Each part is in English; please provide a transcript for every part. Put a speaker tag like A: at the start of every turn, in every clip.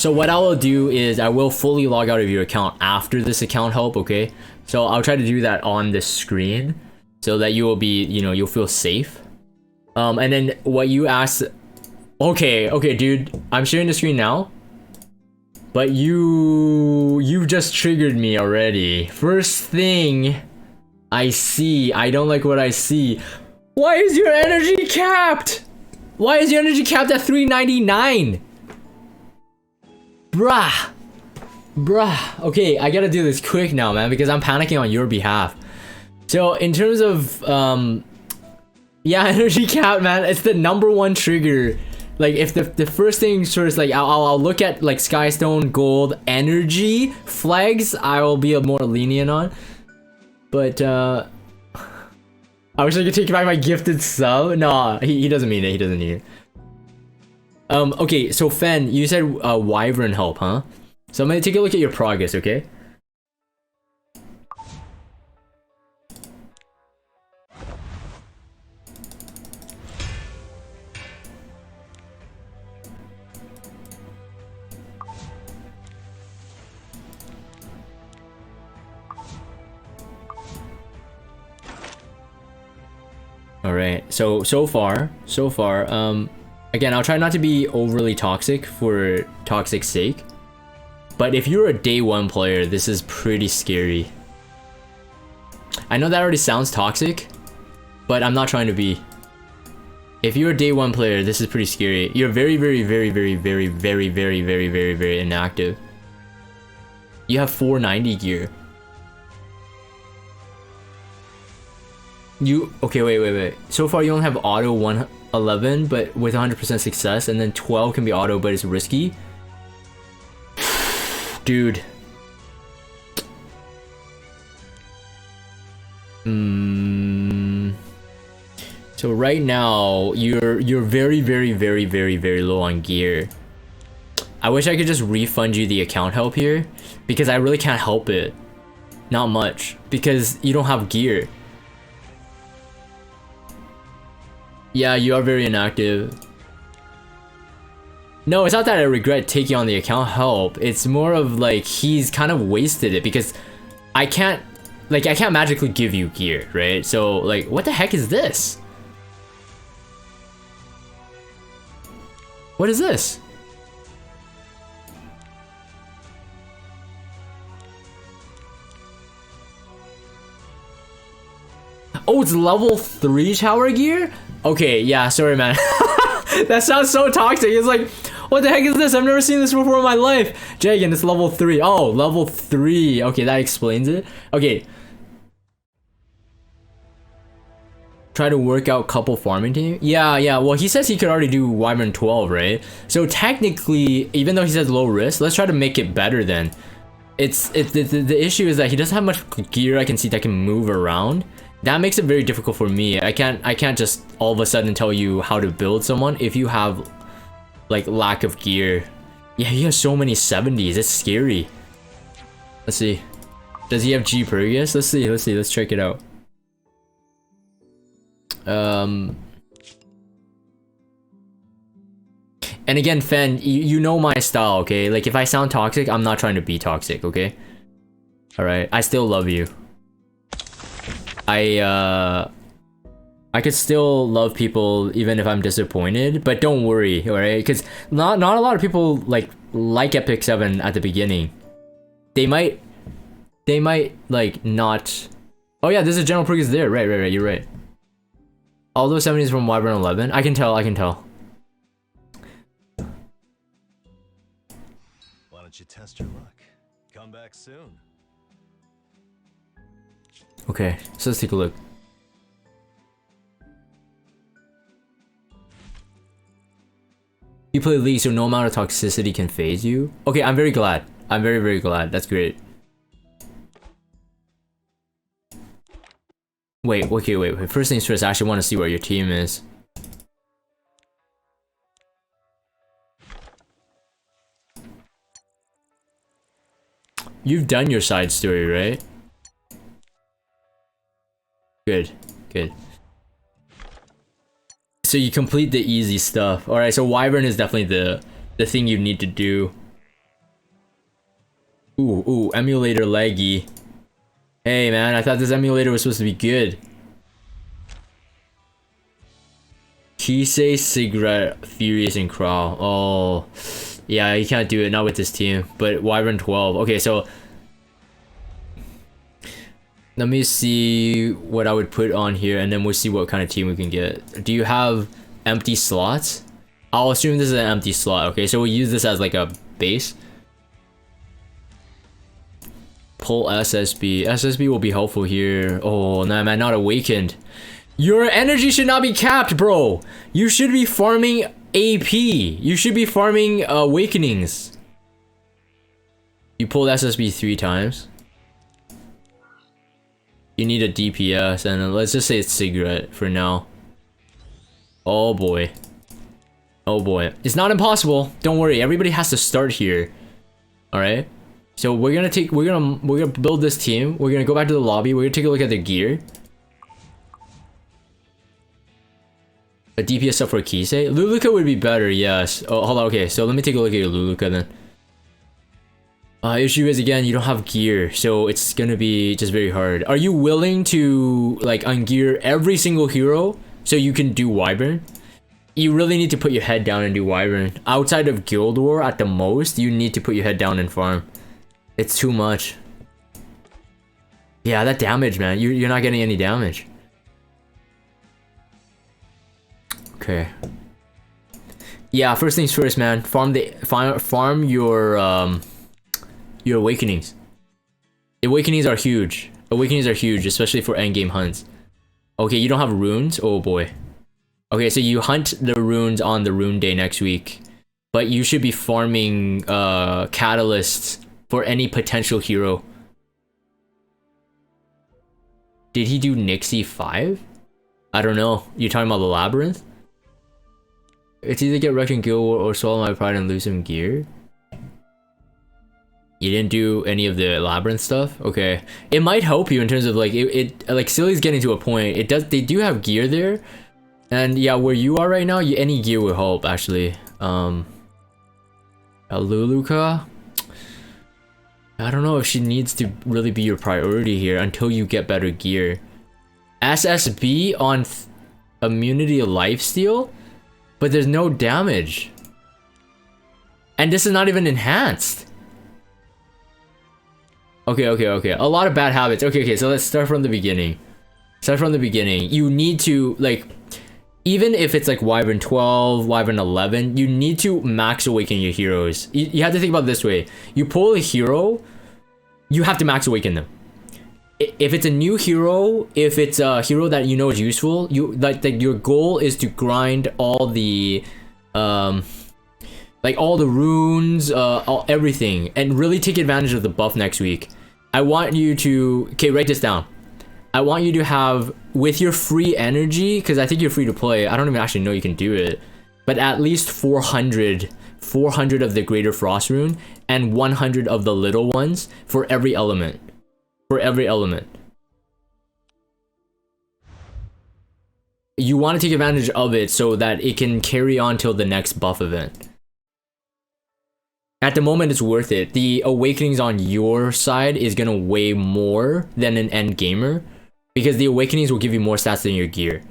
A: So what I will do is I will fully log out of your account after this account help, okay? So I'll try to do that on the screen so that you will be, you know, you'll feel safe. And then what you asked, okay, dude, I'm sharing the screen now. But you just triggered me already. First thing I see, I don't like what I see. Why is your energy capped? Why is your energy capped at 399? Bruh. Okay, I gotta do this quick now, man, because I'm panicking on your behalf. So in terms of, yeah, energy cap, man, it's the #1 trigger. Like if the first thing first, like I'll look at like Skystone, gold, energy, flags, I will be more lenient on. But I wish I could take back my gifted sub. No, he doesn't mean it. He doesn't need it. Okay, so Fen, you said Wyvern help, huh? So I'm gonna take a look at your progress, okay? Alright, so far, again, I'll try not to be overly toxic for toxic's sake. But if you're a day 1 player, this is pretty scary. I know that already sounds toxic, but I'm not trying to be. If you're a day 1 player, this is pretty scary. You're very inactive. You have 490 gear. Okay, wait. So far you only have auto 111, but with 100% success, and then 12 can be auto, but it's risky. Dude. So right now you're very low on gear. I wish I could just refund you the account help here, because I really can't help it. Not much, because you don't have gear. Yeah, you are very inactive. No, it's not that I regret taking on the account help. It's more of like he's kind of wasted it because I can't magically give you gear, right? So like, what the heck is this? What is this? Oh, it's level 3 tower gear? Okay, yeah, sorry, man. That sounds so toxic. It's like, what the heck is this? I've never seen this before in my life. Jagan, it's level 3. Oh, level 3. Okay, that explains it. Okay. Try to work out couple farming team. Yeah. Well, he says he could already do Wyvern 12, right? So technically, even though he says low risk, let's try to make it better then. The issue is that he doesn't have much gear I can see that can move around. That makes it very difficult for me. I can't just all of a sudden tell you how to build someone if you have like lack of gear. Yeah, he has so many 70s. It's scary. Let's see. Does he have G Pergus? Let's see. Let's check it out. And again, Fen, you know my style, okay? Like if I sound toxic, I'm not trying to be toxic, okay? All right, I still love you. I could still love people even if I'm disappointed, but don't worry, alright? Because not a lot of people like Epic 7 at the beginning. They might like not. Oh yeah, there's a general Pergus there. Right, you're right. All those 70s from Wyvern 11. I can tell.
B: Why don't you test your luck? Come back soon.
A: Okay, so let's take a look. You play League, so no amount of toxicity can phase you. Okay, I'm very glad. I'm very glad. That's great. Wait. First things first, I actually want to see where your team is. You've done your side story, right? Good. So you complete the easy stuff. Alright, so Wyvern is definitely the thing you need to do. Ooh, emulator laggy. Hey man, I thought this emulator was supposed to be good. Kisei, Cigarette, Furious, and Crawl. Oh, yeah, you can't do it, not with this team. But Wyvern 12. Okay, so let me see what I would put on here, and then we'll see what kind of team we can get. Do you have empty slots? I'll assume this is an empty slot. Okay, so we'll use this as like a base. Pull SSB. SSB will be helpful here. Oh, no, man, not awakened. Your energy should not be capped, bro. You should be farming AP. You should be farming awakenings. You pulled SSB 3 times. You need a DPS, and let's just say it's Cigarette for now. Oh boy. Oh boy. It's not impossible. Don't worry. Everybody has to start here. All right. So we're gonna build this team. We're gonna go back to the lobby. We're gonna take a look at their gear. A DPS up for Kisei? Luluka would be better, yes. Oh, hold on. Okay, so let me take a look at your Luluka then. Issue is, again, you don't have gear, so it's gonna be just very hard. Are you willing to like ungear every single hero so you can do Wyvern? You really need to put your head down and do Wyvern. Outside of Guild War, at the most, you need to put your head down and farm. It's too much. Yeah, that damage, man. You're not getting any damage. Okay. Yeah, first things first, man. Farm your awakenings. Awakenings are huge. Awakenings are huge, especially for endgame hunts. Okay, you don't have runes? Oh boy. Okay, so you hunt the runes on the rune day next week. But you should be farming catalysts for any potential hero. Did he do Nixie 5? I don't know. You talking about the labyrinth? It's either get wrecked in Guild War or swallow my pride and lose some gear. You didn't do any of the labyrinth stuff? Okay. It might help you in terms of like like Silly's getting to a point. They do have gear there. And yeah, where you are right now, any gear will help actually. Luluka? I don't know if she needs to really be your priority here until you get better gear. SSB on immunity lifesteal? But there's no damage. And this is not even enhanced. Okay. A lot of bad habits. Okay, so let's start from the beginning. You need to, like, even if it's like Wyvern 12, Wyvern 11, you need to max awaken your heroes. You have to think about it this way. You pull a hero, you have to max awaken them. If it's a new hero, if it's a hero that you know is useful, your goal is to grind all the like all the runes, everything, and really take advantage of the buff next week. I want you to, okay, write this down. I want you to have, with your free energy, because I think you're free to play, I don't even actually know you can do it, but at least 400 of the Greater Frost Rune, and 100 of the little ones for every element. You want to take advantage of it so that it can carry on till the next buff event. At the moment, it's worth it. The awakenings on your side is gonna weigh more than an end gamer, because the awakenings will give you more stats than your gear.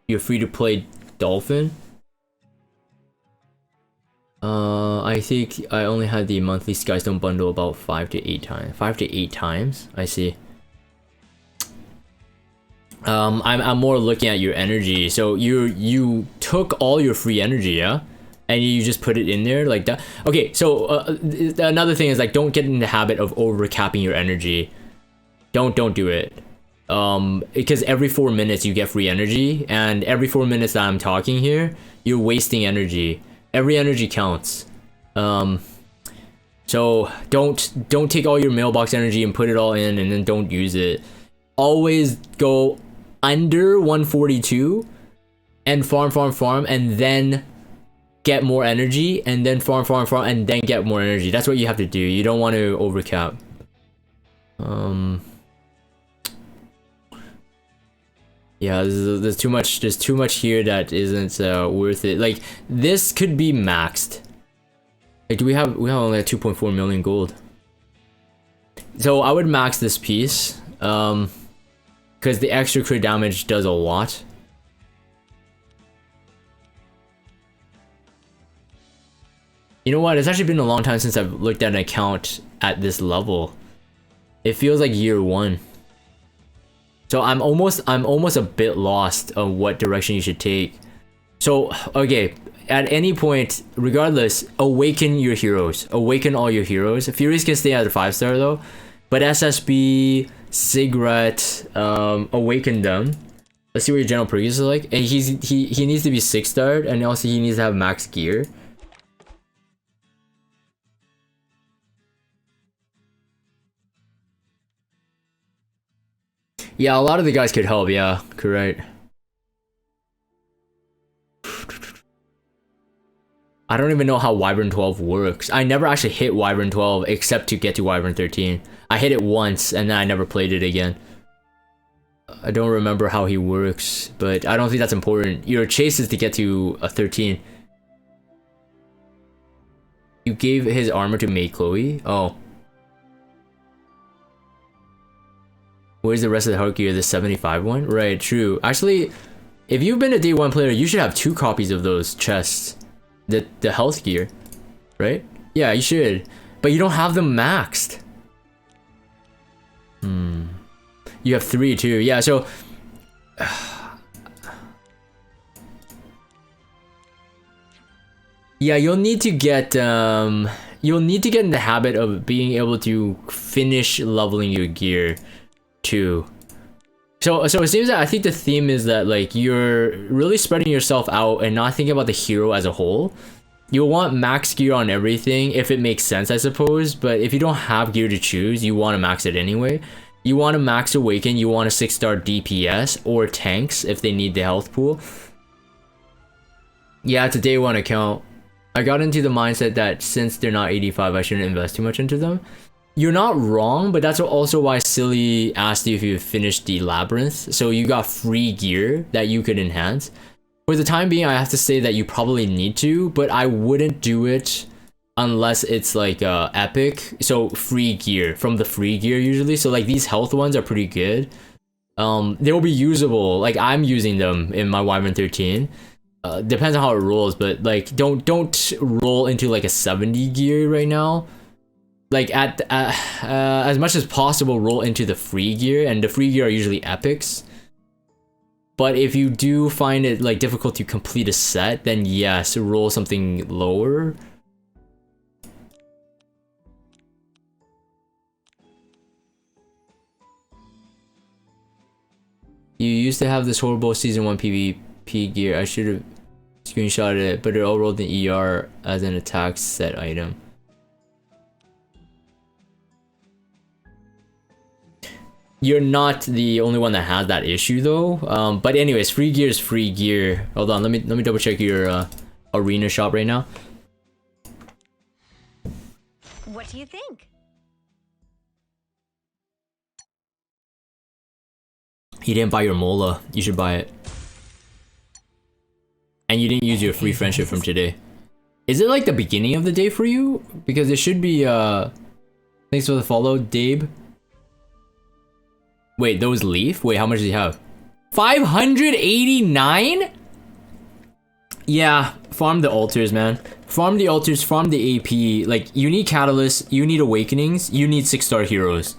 A: You're free to play Dolphin. I think I only had the monthly Skystone bundle about 5 to 8 times. 5 to 8 times? I see. I'm more looking at your energy. So you took all your free energy, yeah? And you just put it in there like that. Okay, so another thing is, like, don't get in the habit of overcapping your energy. Don't do it. Because every 4 minutes you get free energy, and every 4 minutes that I'm talking here, you're wasting energy. Every energy counts. So don't take all your mailbox energy and put it all in and then don't use it. Always go under 142 and farm and then get more energy, and then farm and then get more energy. That's what you have to do. You don't want to overcap. Yeah, there's too much. There's too much here that isn't worth it. Like this could be maxed. Like, do we have only like 2.4 million gold? So I would max this piece, because the extra crit damage does a lot. You know what? It's actually been a long time since I've looked at an account at this level. It feels like year one. So I'm almost a bit lost on what direction you should take. So, okay, at any point, regardless, awaken your heroes. Awaken all your heroes. Furies can stay at a 5-star though. But SSB, Sigret, awaken them. Let's see what your general progress is like. And he needs to be 6-starred, and also he needs to have max gear. Yeah, a lot of the guys could help, yeah, correct. I don't even know how Wyvern 12 works. I never actually hit Wyvern 12 except to get to Wyvern 13. I hit it once and then I never played it again. I don't remember how he works, but I don't think that's important. Your chase is to get to a 13. You gave his armor to May Chloe? Oh. Where's the rest of the heart gear? The 75 one? Right, true. Actually, if you've been a day 1 player, you should have 2 copies of those chests. The health gear, right? Yeah, you should. But you don't have them maxed. You have 3 too. Yeah, so yeah, you'll need to get in the habit of being able to finish leveling your gear too. So it seems that I think the theme is that like you're really spreading yourself out and not thinking about the hero as a whole. You'll want max gear on everything if it makes sense, I suppose, but if you don't have gear to choose, you want to max it anyway. You want to max awaken, you want a 6-star DPS or tanks if they need the health pool. Yeah, it's a day 1 account. I got into the mindset that since they're not 85, I shouldn't invest too much into them. You're not wrong, but that's also why Silly asked you if you finished the labyrinth. So you got free gear that you could enhance. For the time being, I have to say that you probably need to, but I wouldn't do it unless it's like epic. So free gear, from the free gear usually. So like these health ones are pretty good. They will be usable. Like I'm using them in my Wyvern 13. Depends on how it rolls, but like don't roll into like a 70 gear right now. Like as much as possible, roll into the free gear, and the free gear are usually epics. But if you do find it like difficult to complete a set, then yes, roll something lower. You used to have this horrible season 1 PvP gear. I should have screenshotted it, but it all rolled in ER as an attack set item. You're not the only one that has that issue though. But anyways, free gear is free gear. Hold on, let me double check your arena shop right now.
C: What do you think?
A: You didn't buy your Mola. You should buy it. And you didn't use your free friendship from today. Is it like the beginning of the day for you? Because it should be thanks for the follow, Dabe. Wait, those leaf? Wait, how much does he have? 589? Yeah, farm the altars, man. Farm the altars, farm the AP. Like, you need catalysts, you need awakenings, you need 6-star heroes.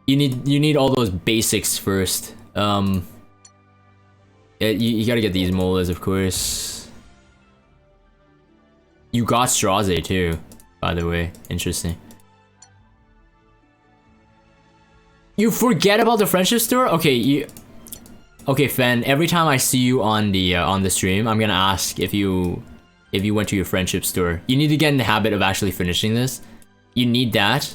A: You need all those basics first. You gotta get these molas, of course. You got Straze too, by the way. Interesting. You forget about the friendship store? Okay, okay, Fen. Every time I see you on the stream, I'm gonna ask if you went to your friendship store. You need to get in the habit of actually finishing this. You need that.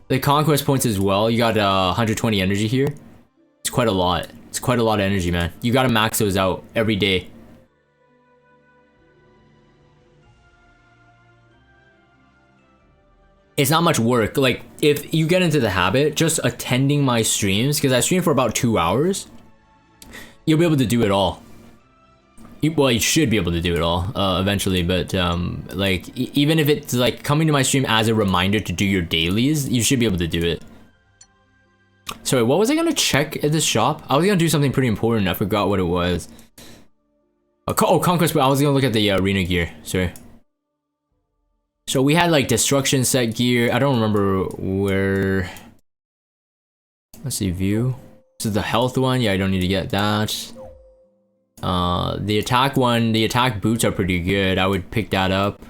A: The conquest points as well. You got 120 energy here. It's quite a lot. It's quite a lot of energy, man. You gotta max those out every day. It's not much work. Like, if you get into the habit, just attending my streams, because I stream for about 2 hours. you'll be able to do it all. Well, you should be able to do it all eventually, but like even if it's like coming to my stream as a reminder to do your dailies, you should be able to do it. Sorry, what was I gonna check at this shop? I was gonna do something pretty important. I forgot what it was. Oh, conquest, but I was gonna look at the arena gear. Sorry. So we had like destruction set gear. I don't remember where. Let's see, view. This is the health one. Yeah, I don't need to get that. The attack one, the attack boots are pretty good. I would pick that up.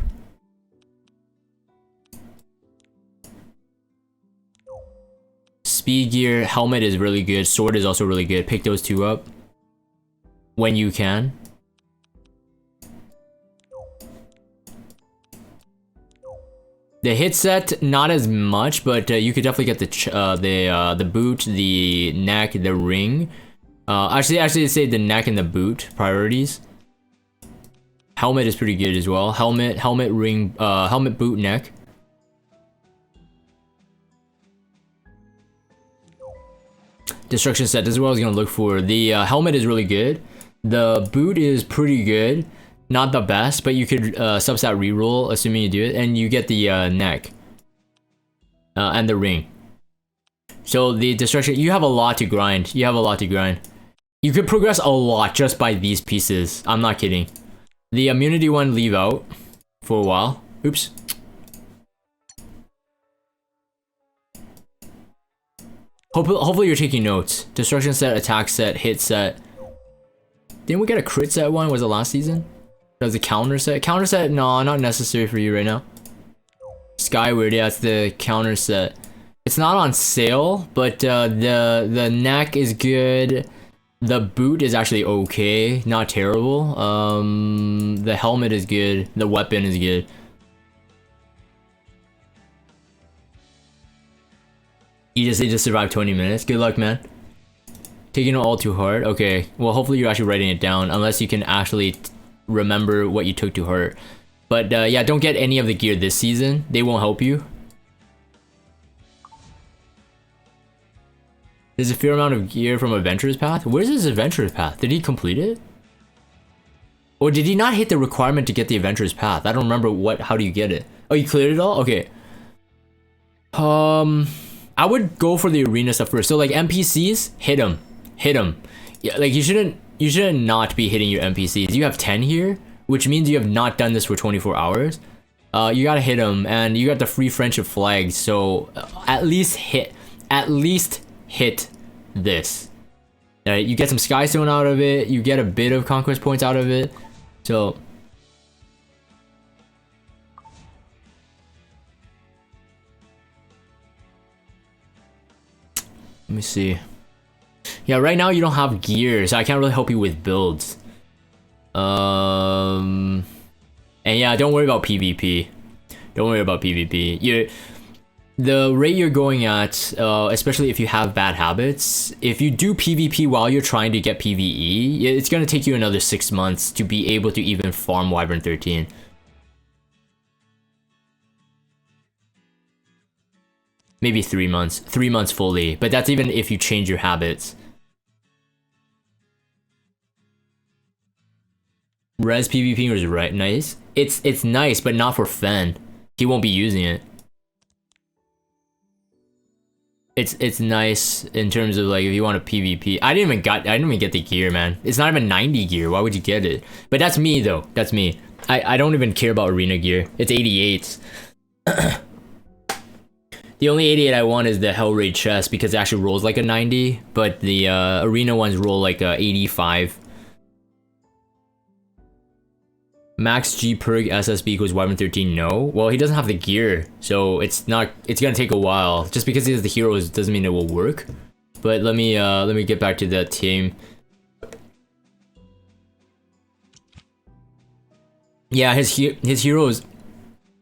A: Speed gear, helmet is really good. Sword is also really good. Pick those two up when you can. The hit set, not as much, but you could definitely get the boot, the neck, the ring. Actually, say the neck and the boot priorities. Helmet is pretty good as well. Helmet, ring, helmet, boot, neck. Destruction set. This is what I was gonna look for. The helmet is really good. The boot is pretty good. Not the best, but you could substat reroll, assuming you do it, and you get the neck and the ring. So the destruction, you have a lot to grind. You have a lot to grind. You could progress a lot just by these pieces. I'm not kidding. The immunity one, leave out for a while. Oops. Hopefully you're taking notes. Destruction set, attack set, hit set. Didn't we get a crit set one? Was it last season? That was a counter set. Counter set, no, not necessary for you right now. Skyward, yeah, it's the counter set. It's not on sale, but the neck is good. The boot is actually okay, not terrible. The helmet is good. The weapon is good. You just need to survive 20 minutes. Good luck, man. Taking it all too hard. Okay, well, hopefully you're actually writing it down, unless you can actually remember what you took to heart. But yeah, don't get any of the gear this season. They won't help you. There's a fair amount of gear from Adventurer's Path. Where's his Adventurer's Path? Did he complete it? Or did he not hit the requirement to get the Adventurer's Path? I don't remember how do you get it? Oh, you cleared it all? Okay. I would go for the arena stuff first. So like NPCs, hit them. Hit them. Yeah, like you shouldn't not be hitting your NPCs. You have 10 here, which means you have not done this for 24 hours. You gotta hit them, and you got the free friendship flags, so at least hit this. You get some Sky Stone out of it, you get a bit of conquest points out of it, so let me see. Yeah, right now you don't have gear, so I can't really help you with builds. And yeah, don't worry about PvP. Don't worry about PvP. The rate you're going at, especially if you have bad habits, if you do PvP while you're trying to get PvE, it's gonna take you another 6 months to be able to even farm Wyvern 13. Maybe 3 months. 3 months fully, but that's even if you change your habits. Res PvP was right, nice. It's nice, but not for Fen. He won't be using it. It's nice in terms of like if you want a PvP. I didn't even get the gear, man. It's not even 90 gear. Why would you get it? But that's me though. That's me. I don't even care about arena gear. It's 88s. The only 88 I want is the Hell Raid chest because it actually rolls like a 90, but the arena ones roll like a 85. Max G perk SSB equals Wyvern 13, no. Well, he doesn't have the gear, so it's gonna take a while. Just because he has the heroes doesn't mean it will work. But let me get back to that team. Yeah, his heroes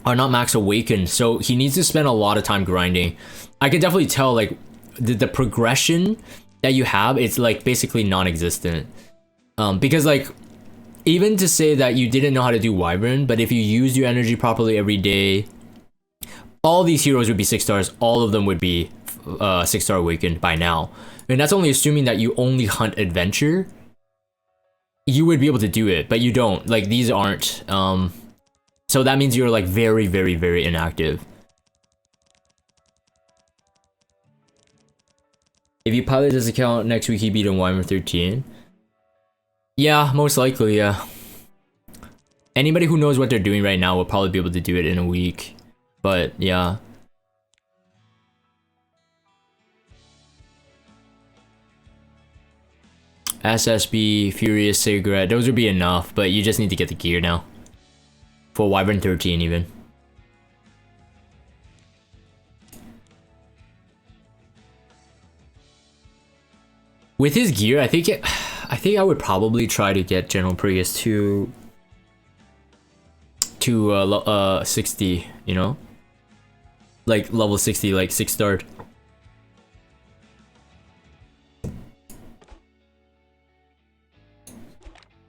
A: are not max awakened, so he needs to spend a lot of time grinding. I can definitely tell like the progression that you have, it's like basically non-existent. Because like even to say that you didn't know how to do Wyvern, but if you used your energy properly every day, all these heroes would be 6 stars. All of them would be 6-star awakened by now. And that's only assuming that you only hunt adventure. you would be able to do it, but you don't. Like, these aren't. So that means you're like very, very, very inactive. If you pilot this account next week, he beat a Wyvern 13. Yeah, most likely, yeah. Anybody who knows what they're doing right now will probably be able to do it in a week. But, yeah. SSB, Furious Cigarette, those would be enough, but you just need to get the gear now. For Wyvern 13 even. With his gear, I think I would probably try to get General Prius to 60, you know? Like level 60, like 6 star.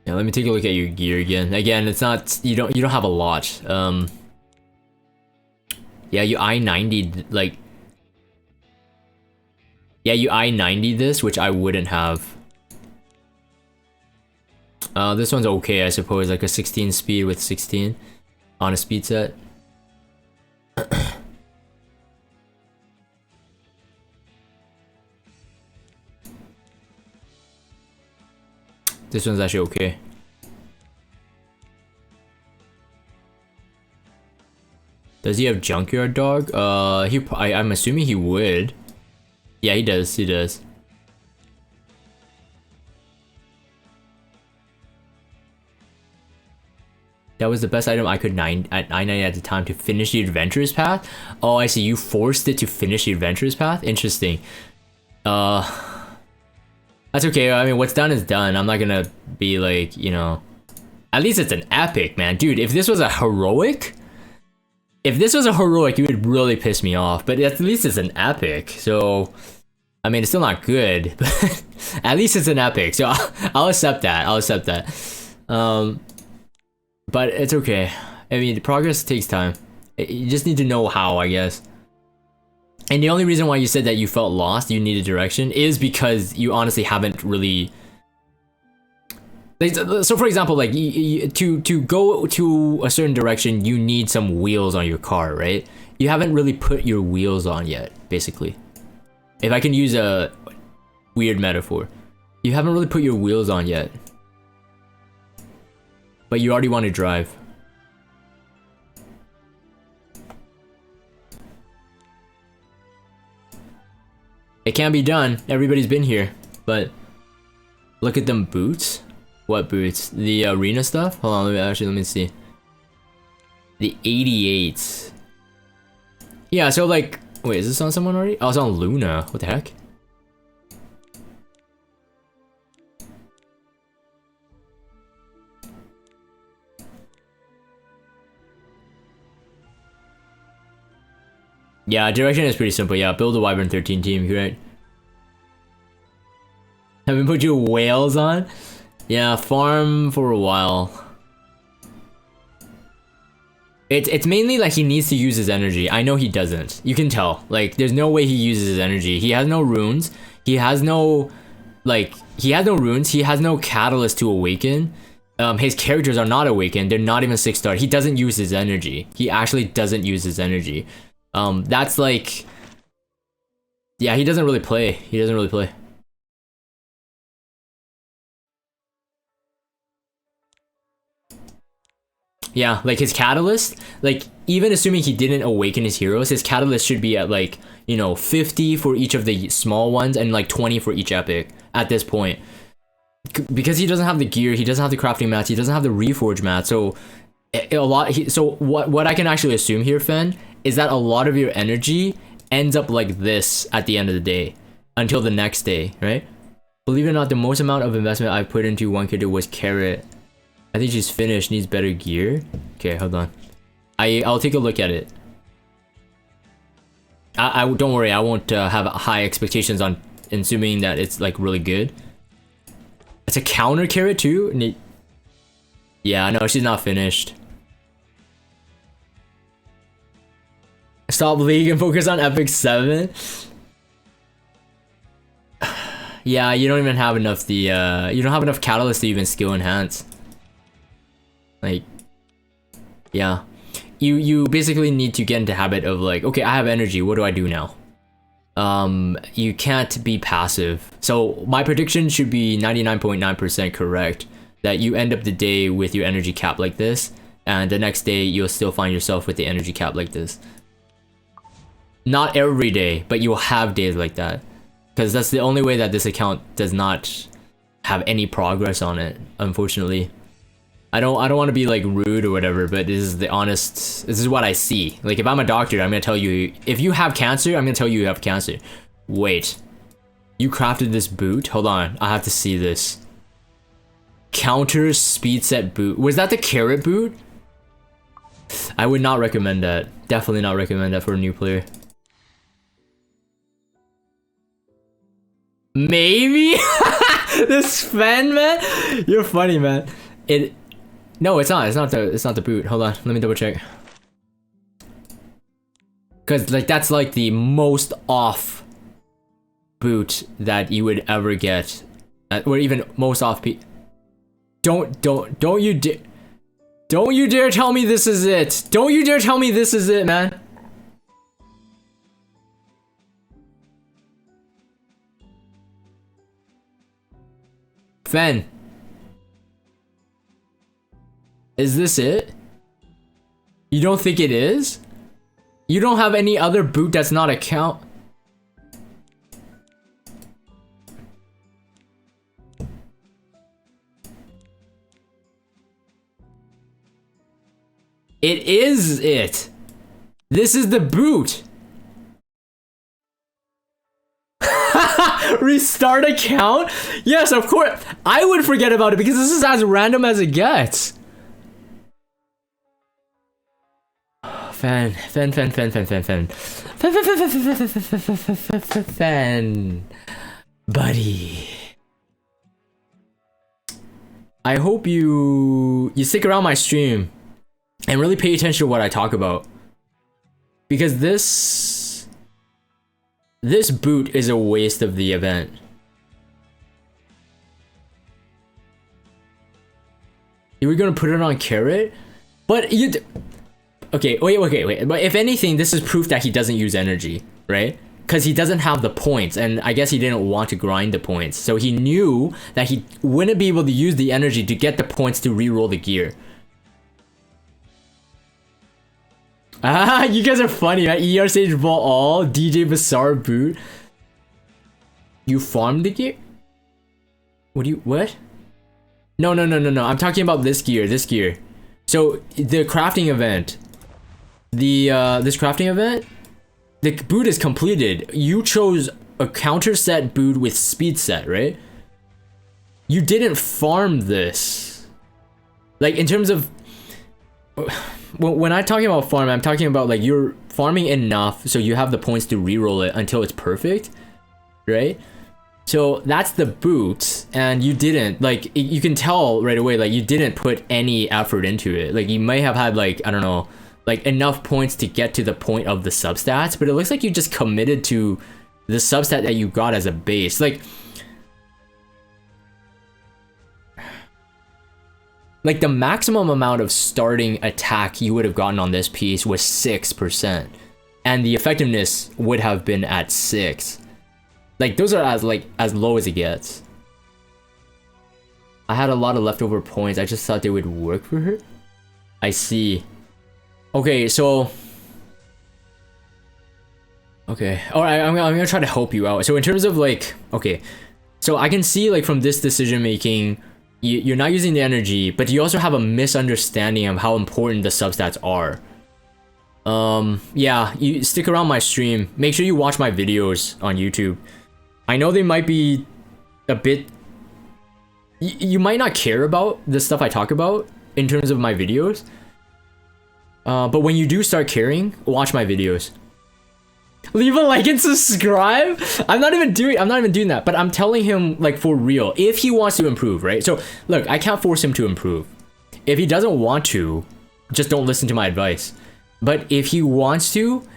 A: Yeah, let me take a look at your gear again. Again, it's not, you don't have a lot. Yeah, you I-90 like, yeah, you I-90 this, which I wouldn't have. This one's okay, I suppose, like a 16 speed with 16 on a speed set. This one's actually okay. Does he have Junkyard Dog? I'm assuming he would. Yeah, he does. He does. That was the best item I could 990 at the time to finish the adventurous path. Oh, I see. You forced it to finish the adventurous path. Interesting. That's okay. I mean, what's done is done. I'm not gonna be like, you know. At least it's an epic, man, dude. If this was a heroic, it would really piss me off. But at least it's an epic. So, I mean, it's still not good, but at least it's an epic. So I'll accept that. I'll accept that. But it's okay. I mean, progress takes time. You just need to know how, I guess. And the only reason why you said that you felt lost, you needed direction, is because you honestly haven't really. So, for example, like to go to a certain direction, you need some wheels on your car, right? You haven't really put your wheels on yet, basically. If I can use a weird metaphor, you haven't really put your wheels on yet, but you already want to drive. It can be done. Everybody's been here, but look at them boots. What boots? The arena stuff? Hold on, let me see. The 88s. Yeah, so like, wait, is this on someone already? Oh, it's on Luna. What the heck? Yeah, direction is pretty simple. Yeah, build a Wyvern 13 team, right? Haven't put your whales on? Yeah, farm for a while. It's mainly like he needs to use his energy. I know he doesn't. You can tell. Like, there's no way he uses his energy. He has no runes. He has no, like, he has no runes. He has no catalyst to awaken. His characters are not awakened. They're not even 6 star. He doesn't use his energy. He actually doesn't use his energy. That's like, yeah, he doesn't really play. He doesn't really play. Yeah, like his catalyst, like even assuming he didn't awaken his heroes, his catalyst should be at like, you know, 50 for each of the small ones and like 20 for each epic at this point. Because he doesn't have the gear, he doesn't have the crafting mats, he doesn't have the reforge mat, so what I can actually assume here, Fen, is that a lot of your energy ends up like this at the end of the day until the next day, right? Believe it or not, the most amount of investment I've put into one kid was Carrot. I think she's finished, needs better gear. Okay, hold on. I'll take a look at it. I don't worry, I won't have high expectations on assuming that it's like really good. It's a counter Carrot too? Yeah, no, she's not finished. Stop League and focus on Epic 7. Yeah, you don't even have enough you don't have enough catalyst to even skill enhance. Like, yeah. You basically need to get into habit of like, okay, I have energy, what do I do now? You can't be passive. So my prediction should be 99.9% correct, that you end up the day with your energy cap like this, and the next day you'll still find yourself with the energy cap like this. Not every day, but you'll have days like that, because that's the only way that this account does not have any progress on it, unfortunately. I don't want to be like rude or whatever, but this is the honest, this is what I see. Like, if I'm a doctor, I'm gonna tell you, if you have cancer, I'm gonna tell you you have cancer. Wait, you crafted this boot? Hold on, I have to see this. Counter speed set boot. Was that the carrot boot? I would not recommend that. Definitely not recommend that for a new player. Maybe? This fan, man? You're funny, man. No, it's not the boot. Hold on, let me double check. Cause like that's like the most off boot that you would ever get, or even most off Don't you dare tell me this is it. Don't you dare tell me this is it, man. Fen. Is this it? You don't think it is? You don't have any other boot that's not a count? It is it. This is the boot. Restart account? Yes, of course. I would forget about it because this is as random as it gets. Fan. Buddy. I hope you stick around my stream and really pay attention to what I talk about. Because this boot is a waste of the event. You were gonna put it on carrot? But okay, wait. But if anything, this is proof that he doesn't use energy, right? Because he doesn't have the points, and I guess he didn't want to grind the points. So he knew that he wouldn't be able to use the energy to get the points to reroll the gear. Ah, you guys are funny, right? ER Sage Ball all, DJ Bazaar boot. You farmed the gear? What? No. I'm talking about this gear. So the crafting event, this crafting event, the boot is completed. You chose a counter set boot with speed set, right? You didn't farm this. Like, in terms of, when I'm talking about farm, I'm talking about like you're farming enough so you have the points to reroll it until it's perfect, right? So that's the boot, and you didn't, like, you can tell right away, like, you didn't put any effort into it. Like, you may have had, like, I don't know, like, enough points to get to the point of the substats, but it looks like you just committed to the substat that you got as a base. Like the maximum amount of starting attack you would have gotten on this piece was 6%, and the effectiveness would have been at 6. Like, those are as low as it gets. I had a lot of leftover points. I just thought they would work for her. I see. Okay, so okay, all right. I'm gonna try to help you out. So in terms of like, okay, so I can see like from this decision making, you're not using the energy, but you also have a misunderstanding of how important the substats are. Yeah, you stick around my stream. Make sure you watch my videos on YouTube. I know they might be a bit, you might not care about the stuff I talk about in terms of my videos, but when you do start caring, watch my videos. Leave a like and subscribe. I'm not even doing that, but I'm telling him, like, for real, if he wants to improve, right? So look, I can't force him to improve. If he doesn't want to, just don't listen to my advice. But if he wants to,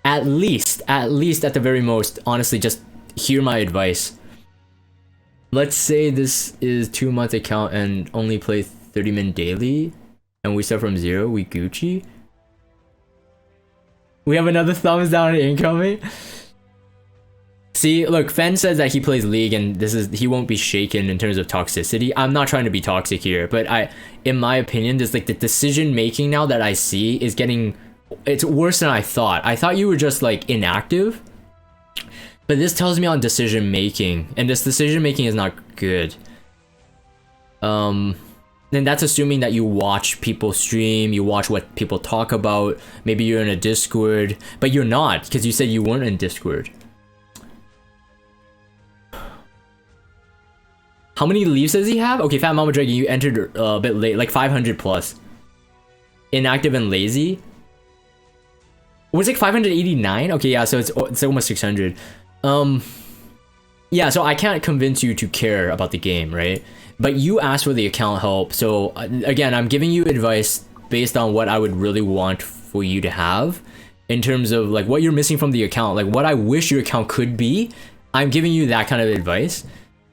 A: at least at the very most, honestly, just hear my advice. let's say this is 2 month account and only play 30-min daily, and we start from 0, we Gucci. We have another thumbs down incoming. See, look, Fen says that he plays League and he won't be shaken in terms of toxicity. I'm not trying to be toxic here, but in my opinion, there's like the decision making now that I see is it's worse than I thought. I thought you were just like inactive, but this tells me on decision making, and this decision making is not good. Then that's assuming that you watch people stream, you watch what people talk about. Maybe you're in a Discord, but you're not, because you said you weren't in Discord. How many leaves does he have? Okay, Fat Mama Dragon, you entered a bit late, like 500 plus. Inactive and lazy. Was it 589? Okay, yeah, so it's almost 600. Yeah, so I can't convince you to care about the game, right? But you asked for the account help, so again, I'm giving you advice based on what I would really want for you to have in terms of like what you're missing from the account, like what I wish your account could be. I'm giving you that kind of advice.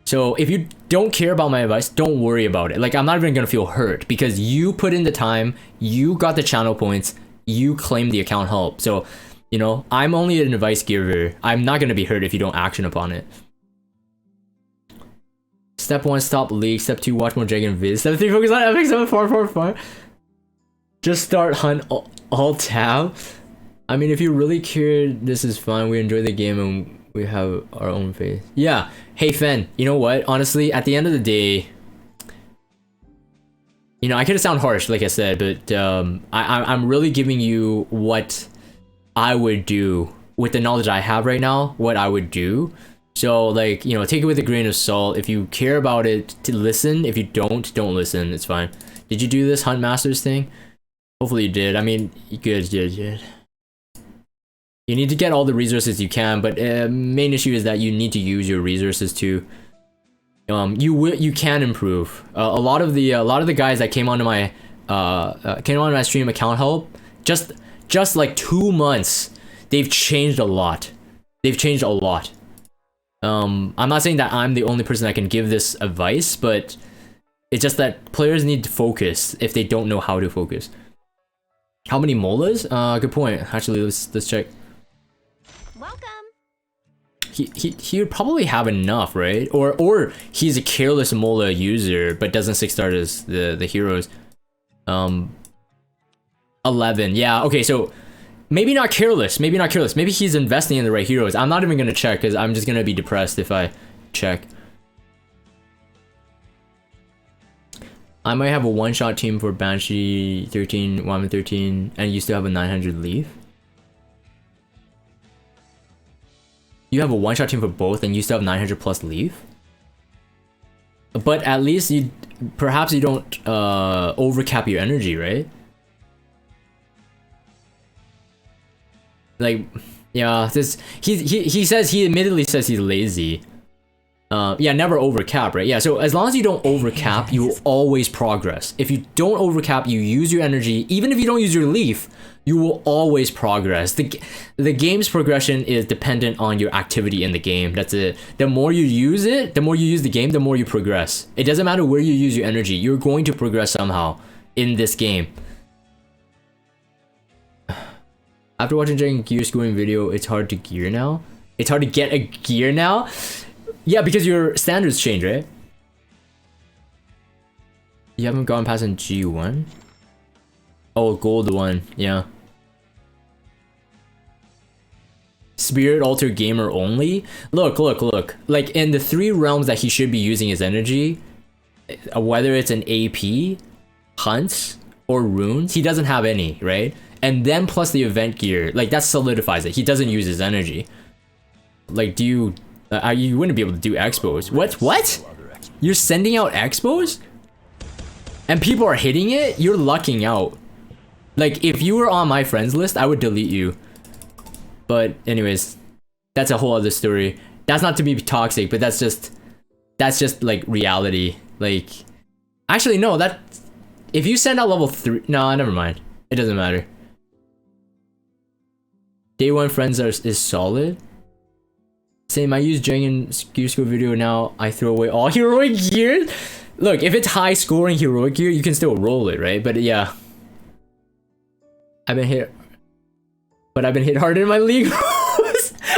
A: So if you don't care about my advice, don't worry about it. Like, I'm not even gonna feel hurt because you put in the time, you got the channel points, you claimed the account help. So, you know, I'm only an advice giver. I'm not gonna be hurt if you don't action upon it. Step 1, stop League. Step 2, watch more Dragon vids. Step 3, focus on Epic 7444. Just start hunt all tab. I mean, if you really cared, this is fun. We enjoy the game and we have our own faith. Yeah. Hey, Fen, you know what? Honestly, at the end of the day, you know, I could sound harsh, like I said, but I'm really giving you what I would do with the knowledge I have right now, what I would do. So, like, you know, take it with a grain of salt. If you care about it, to listen. If you don't listen. It's fine. Did you do this Hunt Masters thing? Hopefully you did. I mean, good. You need to get all the resources you can, but main issue is that you need to use your resources too. You can improve. A lot of the guys that came onto my stream account help, just like 2 months, they've changed a lot. I'm not saying that I'm the only person that can give this advice, but it's just that players need to focus if they don't know how to focus. How many molas? Good point. Actually, let's check.
C: Welcome.
A: He would probably have enough, right? Or he's a careless mola user but doesn't 6-star as the heroes. 11. Yeah, okay, so maybe not careless. Maybe he's investing in the right heroes. I'm not even gonna check because I'm just gonna be depressed if I check. I might have a one-shot team for Banshee 13, Wyvern 13, and you still have a 900 leaf. You have a one-shot team for both, and you still have 900 plus leaf. But at least perhaps you don't overcap your energy, right? Like, yeah, he admittedly says he's lazy. Yeah, never overcap, right? Yeah, so as long as you don't overcap, you will always progress. If you don't overcap, you use your energy, even if you don't use your leaf, you will always progress. The game's progression is dependent on your activity in the game. That's it. The more you use it, the more you use the game, the more you progress. It doesn't matter where you use your energy, you're going to progress somehow in this game. After watching Dragon Gear scoring video, it's hard to gear now? It's hard to get a gear now? Yeah, because your standards change, right? You haven't gone past in G1? Oh, gold 1, yeah. Spirit Alter Gamer only? Look. Like, in the 3 realms that he should be using his energy, whether it's an AP, hunts, or runes, he doesn't have any, right? And then plus the event gear, like, that solidifies it. He doesn't use his energy. Like, do you... you wouldn't be able to do expos. What? You're sending out expos? And people are hitting it? You're lucking out. Like, if you were on my friends list, I would delete you. But anyways, that's a whole other story. That's not to be toxic, but that's just like reality. Like, actually no, if you send out level 3, no, never mind. It doesn't matter. Day 1 friends is solid. Same, I use Dragon Gear School video now. I throw away all heroic gear. Look, if it's high scoring heroic gear, you can still roll it, right? But yeah. I've been hit harder in my league.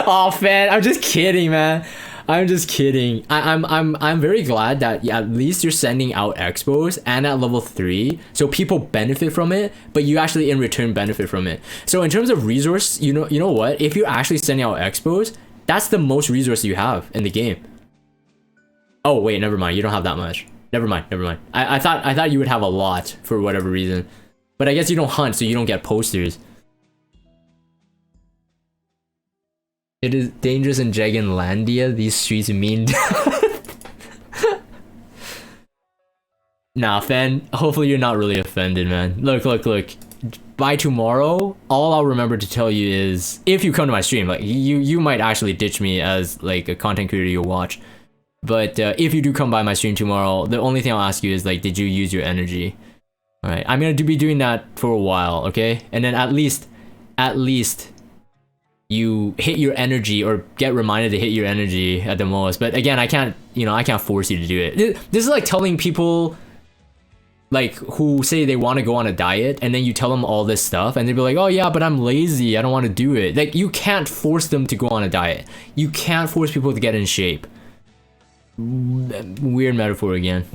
A: Oh man, I'm just kidding, man. I'm just kidding. I'm very glad that at least you're sending out expos and at level 3, so people benefit from it, but you actually in return benefit from it. So in terms of resource, you know what? If you're actually sending out expos, that's the most resource you have in the game. Oh wait, never mind. You don't have that much. Never mind. I thought you would have a lot for whatever reason, but I guess you don't hunt, so you don't get posters. It is dangerous in Jaganlandia. These streets mean. Nah, fan. Hopefully you're not really offended, man. Look. By tomorrow, all I'll remember to tell you is if you come to my stream, like you might actually ditch me as like a content creator you'll watch. But if you do come by my stream tomorrow, the only thing I'll ask you is like, did you use your energy? All right, I'm gonna be doing that for a while, okay? And then at least you hit your energy or get reminded to hit your energy at the most. But again, I can't force you to do it. This is like telling people like who say they want to go on a diet, and then you tell them all this stuff and they'll be like, oh yeah, but I'm lazy, I don't want to do it. Like, you can't force them to go on a diet. You can't force people to get in shape. Weird metaphor again.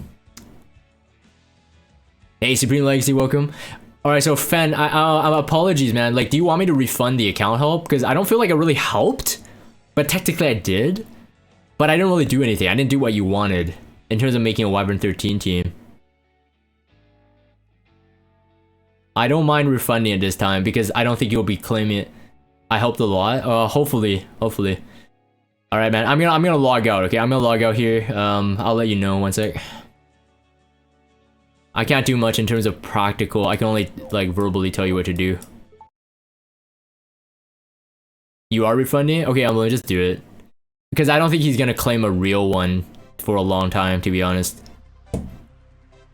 A: Hey, Supreme Legacy, welcome. Alright, so Fen, apologies, man. Like, do you want me to refund the account help? Because I don't feel like it really helped, but technically I did. But I didn't really do anything. I didn't do what you wanted in terms of making a Wyvern 13 team. I don't mind refunding it this time because I don't think you'll be claiming it. I helped a lot. Hopefully. Alright, man. I'm gonna log out, okay? I'm gonna log out here. I'll let you know one sec. I can't do much in terms of practical. I can only like verbally tell you what to do. You are refunding it? Okay, I'm gonna just do it. Because I don't think he's gonna claim a real one for a long time, to be honest.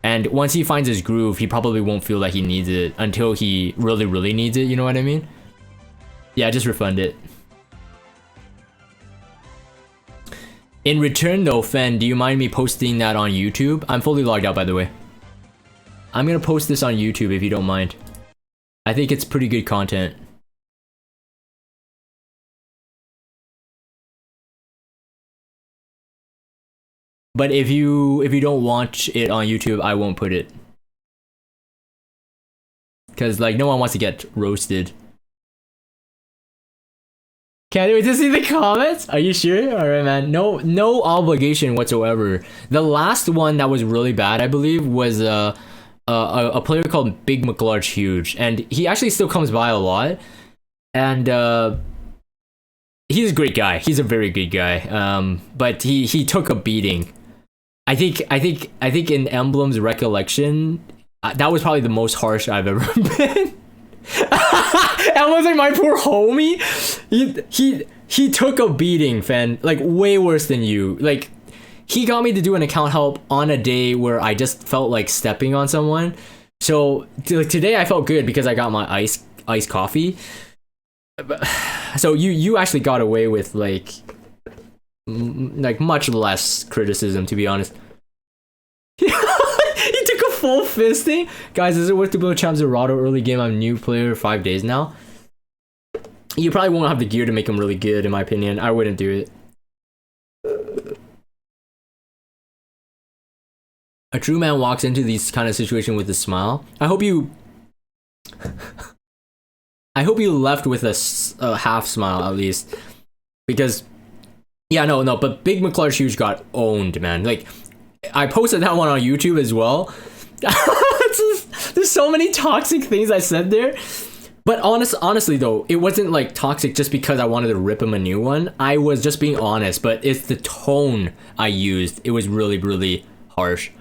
A: And once he finds his groove, he probably won't feel like he needs it until he really needs it, you know what I mean? Yeah, just refund it. In return though, Fen, do you mind me posting that on YouTube? I'm fully logged out, by the way. I'm gonna post this on YouTube if you don't mind. I think it's pretty good content. But if you don't want it on YouTube, I won't put it. Cause like no one wants to get roasted. Can't wait to see the comments. Are you sure? Alright, man. No obligation whatsoever. The last one that was really bad, I believe, was a player called Big McLarge Huge, and he actually still comes by a lot. And he's a great guy. He's a very good guy. But he took a beating. I think in Emblem's recollection, that was probably the most harsh I've ever been. That was like my poor homie. He took a beating, Fen. Like way worse than you. Like he got me to do an account help on a day where I just felt like stepping on someone. So today I felt good because I got my iced coffee. So you actually got away with like much less criticism, to be honest. He took a full fisting. Guys, is it worth to build Champ Zerato early game? I'm a new player, 5 days now. You probably won't have the gear to make him really good, in my opinion. I wouldn't do it. A true man walks into these kind of situation with a smile. I hope you left with a half smile at least, because yeah, no, but Big McLarge Huge got owned, man. Like, I posted that one on YouTube as well. There's so many toxic things I said there. But honestly though, it wasn't like toxic just because I wanted to rip him a new one. I was just being honest, but it's the tone I used. It was really harsh.